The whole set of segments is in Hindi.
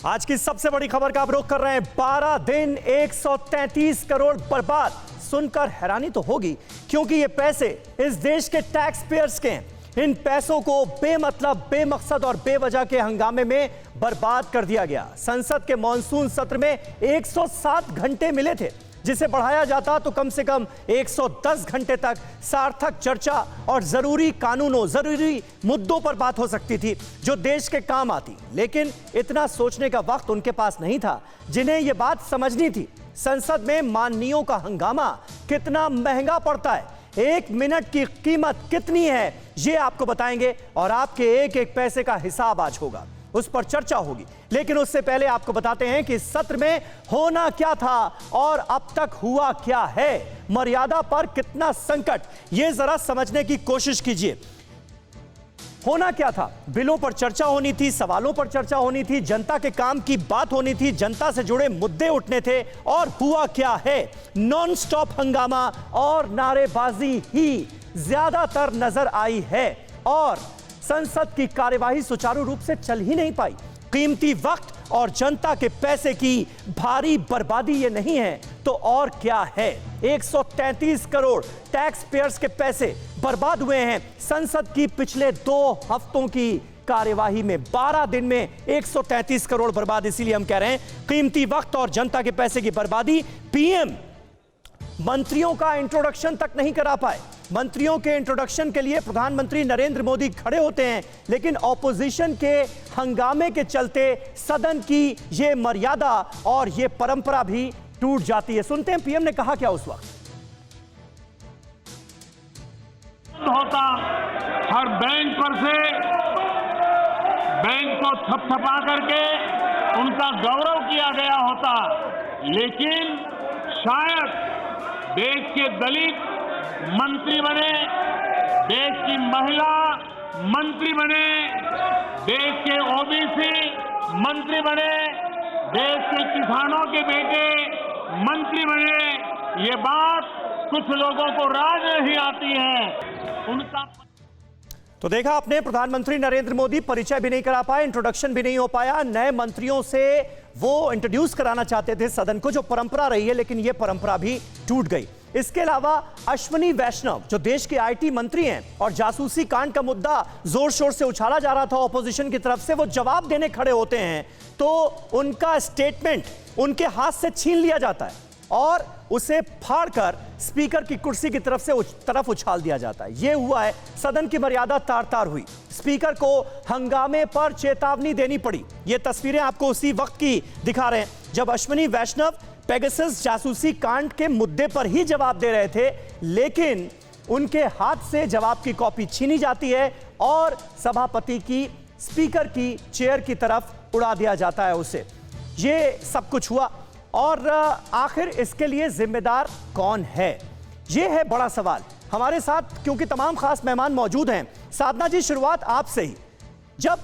आज की सबसे बड़ी खबर का आप रुख कर रहे हैं। 12 दिन 133 करोड़ बर्बाद। सुनकर हैरानी तो होगी, क्योंकि ये पैसे इस देश के टैक्स पेयर्स के हैं। इन पैसों को बेमतलब, बेमकसद और बेवजह के हंगामे में बर्बाद कर दिया गया। संसद के मॉनसून सत्र में 107 घंटे मिले थे, जिसे बढ़ाया जाता तो कम से कम 110 घंटे तक सार्थक चर्चा और जरूरी कानूनों, जरूरी मुद्दों पर बात हो सकती थी जो देश के काम आती। लेकिन इतना सोचने का वक्त उनके पास नहीं था, जिन्हें यह बात समझनी थी संसद में माननीयों का हंगामा कितना महंगा पड़ता है, 1 मिनट की कीमत कितनी है, यह आपको बताएंगे और आपके एक एक पैसे का हिसाब आज होगा, उस पर चर्चा होगी। लेकिन उससे पहले आपको बताते हैं कि सत्र में होना क्या था और अब तक हुआ क्या है। मर्यादा पर कितना संकट, यह जरा समझने की कोशिश कीजिए। होना क्या था? बिलों पर चर्चा होनी थी, सवालों पर चर्चा होनी थी, जनता के काम की बात होनी थी, जनता से जुड़े मुद्दे उठने थे। और हुआ क्या है? नॉन स्टॉप हंगामा और नारेबाजी ही ज्यादातर नजर आई है और संसद की कार्यवाही सुचारू रूप से चल ही नहीं पाई। कीमती वक्त और जनता के पैसे की भारी बर्बादी ये नहीं है तो और क्या है? 133 करोड़ टैक्स पेयर्स के पैसे बर्बाद हुए हैं संसद की पिछले 2 हफ्तों की कार्यवाही में। 12 दिन में 133 करोड़ बर्बाद, इसीलिए हम कह रहे हैं कीमती वक्त और जनता के पैसे की बर्बादी। पीएम मंत्रियों का इंट्रोडक्शन तक नहीं करा पाए। मंत्रियों के इंट्रोडक्शन के लिए प्रधानमंत्री नरेंद्र मोदी खड़े होते हैं, लेकिन ऑपोजिशन के हंगामे के चलते सदन की यह मर्यादा और यह परंपरा भी टूट जाती है। सुनते हैं पीएम ने कहा क्या उस वक्त। होता हर बैंक पर से बैंक को थपथपा करके उनका गौरव किया गया होता, लेकिन शायद देश के दलित मंत्री बने, देश की महिला मंत्री बने, देश के ओबीसी मंत्री बने, देश के किसानों के बेटे मंत्री बने। ये बात कुछ लोगों को राज नहीं आती है। उनका तो देखा आपने, प्रधानमंत्री नरेंद्र मोदी परिचय भी नहीं करा पाए, इंट्रोडक्शन भी नहीं हो पाया। नए मंत्रियों से वो इंट्रोड्यूस कराना चाहते थे सदन को, जो परंपरा रही है, लेकिन यह परंपरा भी टूट गई। इसके अलावा अश्विनी वैष्णव जो देश के आईटी मंत्री हैं और जासूसी कांड का मुद्दा जोर शोर से उछाला जा रहा था ऑपोजिशन की तरफ से, वो जवाब देने खड़े होते हैं तो उनका स्टेटमेंट उनके हाथ से छीन लिया जाता है और उसे फाड़कर स्पीकर की कुर्सी की तरफ उछाल दिया जाता है। यह हुआ है, सदन की मर्यादा तार तार हुई। स्पीकर को हंगामे पर चेतावनी देनी पड़ी। यह तस्वीरें आपको उसी वक्त की दिखा रहे हैं जब अश्विनी वैष्णव पेगासस जासूसी कांड के मुद्दे पर ही जवाब दे रहे थे, लेकिन उनके हाथ से जवाब की कॉपी छीनी जाती है और सभापति की स्पीकर की चेयर की तरफ उड़ा दिया जाता है उसे। यह सब कुछ हुआ और आखिर इसके लिए जिम्मेदार कौन है? यह है बड़ा सवाल। हमारे साथ क्योंकि तमाम खास मेहमान मौजूद हैं, साधना जी शुरुआत आपसे ही। जब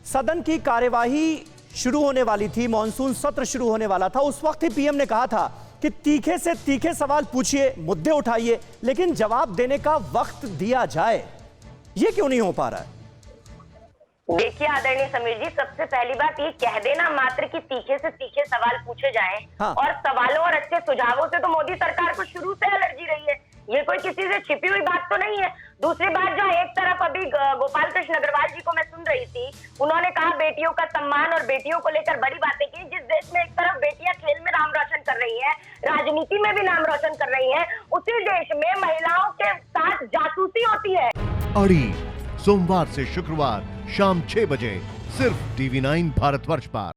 सदन की कार्यवाही शुरू होने वाली थी, मॉनसून सत्र शुरू होने वाला था, उस वक्त ही पीएम ने कहा था कि तीखे से तीखे सवाल पूछिए, मुद्दे उठाइए, लेकिन जवाब देने का वक्त दिया जाए। यह क्यों नहीं हो पा रहा है? देखिए आदरणीय समीर जी, सबसे पहली बात ये कह देना मात्र कि तीखे से तीखे सवाल पूछे जाएं। हाँ। और सवालों और अच्छे सुझावों से तो मोदी सरकार को शुरू से एलर्जी रही है, ये कोई किसी से छिपी हुई बात तो नहीं है। दूसरी बात, जो एक तरफ अभी गोपाल कृष्ण अग्रवाल जी को मैं सुन रही थी, उन्होंने कहा बेटियों का सम्मान और बेटियों को लेकर बड़ी बातें की। जिस देश में एक तरफ बेटियां खेल में नाम रोशन कर रही हैं, राजनीति में भी नाम रोशन कर रही हैं, उसी देश में महिलाओं के साथ जासूसी होती है। अड़ी सोमवार से शुक्रवार शाम 6 बजे सिर्फ TV9 भारतवर्ष पर।